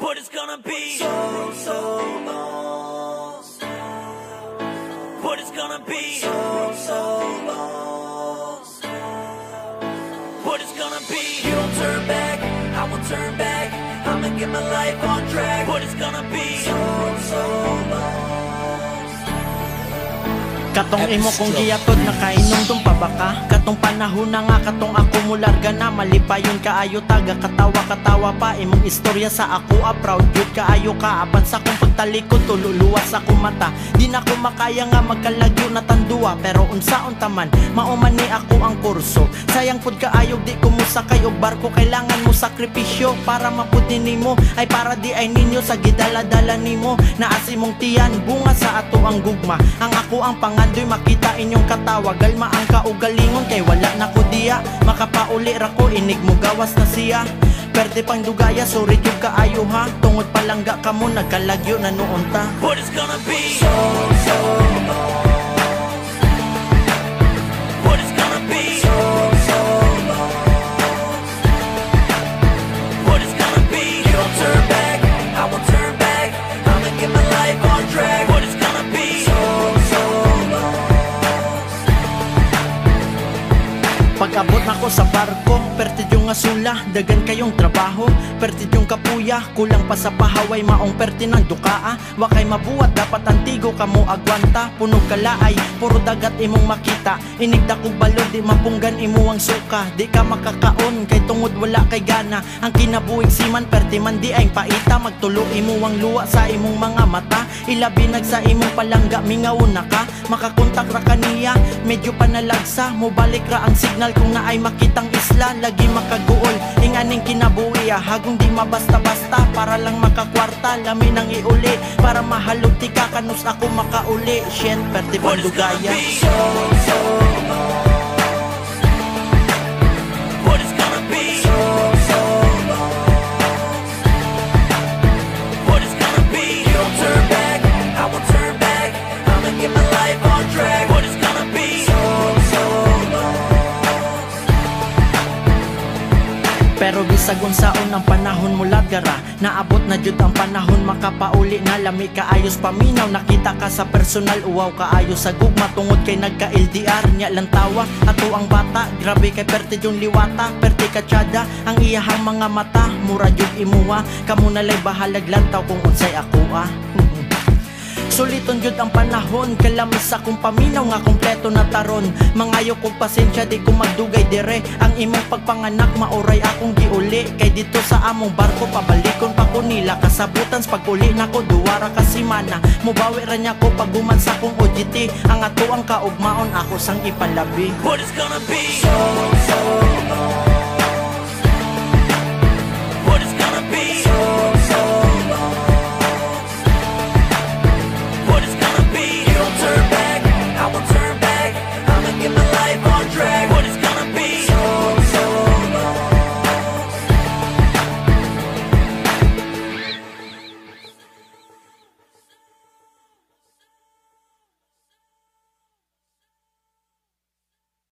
But it's gonna be so long. But it's gonna be so long. But it's gonna be. You don't turn back, I won't turn back. I'ma get my life on track. But it's gonna be so long. Katong imo kong giyatod na kainong pabaka. Katong panahon na nga katong ako mularga na malipayon kaayo taga katawa pa imong istorya sa ako proud yun kaayo ka apan sa kong pagtalikod tululuwas ako mata. Di na ko makaya nga magkalagyo na tandua pero unsaon taman mauman ni ako ang kurso. Sayang pud kaayo di ko musakay og barko kailangan mo sakripisyo para mapudi nimo ay para di ay ninyo sa gidala-dala nimo naasi mong tiyan bunga sa ato ang gugma. Ang ako ang pangandoy makita inyong katawa galma ang kaugalingon kay wala na ko diya makapauli ra ko inig mo gawas na siya. Perde pang dugaya sorry yung kaayo ha tungod palangga ka mo nagkalagyo na noon ta. But it's gonna be so long. But it's gonna be so long. But it's gonna be. You don't turn back, I won't turn back. I'ma get my life on track. But it's gonna be so long. Pag-abot na ko sa barko, pertid yung asula, dagan kayong trabaho, pertid yung kapuya, kulang pa sa pahaway, maong perti ng dukaa, wakay mabuhat, dapat antigo kamo agwanta, punog kalaay, puro dagat imong makita, inigda ko balod, di mapunggan imuang suka, di ka makakaon, kay tungod wala kay gana, ang kinabuhing siman, perti man di ay paita, magtulo imuang luwa sa imong mga mata, ilabinag sa imong palangga, mingawon na ka, makakontak ra kaniya, medyo panalagsa, mubalik ra ang signal, kung naay makitang isla lagi makaguol inganing kinabuhi hagong di mabasta-basta para lang makakwarta lami nang iuli para mahalog ti ka kanus ako makauli shit perti pandugaya. But it's gonna be so long. But it's gonna be. You don't turn back, I won't turn back. I'ma get my life on track. But it's gonna be so long. Pero bisag unsaon ang panahon mo lagara naabot na jud ang panahon makapauli na lami kaayos paminaw nakita ka sa personal uwaw kaayo sa gugma tungod kay nagka LDR nya lang tawa ato ang bata grabe kay perte yung liwata perte katsada ang iyahang mga mata mura jud imuha kamo nalay bahalag lantaw kung unsay ako Suliton jud ang panahon kalamis sa kong paminaw nga kompleto na taron mangayo kong pasensya di ko magdugay dire ang imong pagpanganak maoray akong giuli kay dito sa among barko pabalikon pa ko nila kasabutan sa pag-uli nako duwara ka simana mubawi ra nya ko paguman sa kong OJT ang ato ang kaugmaon ako sang ipalabi. But it's gonna be so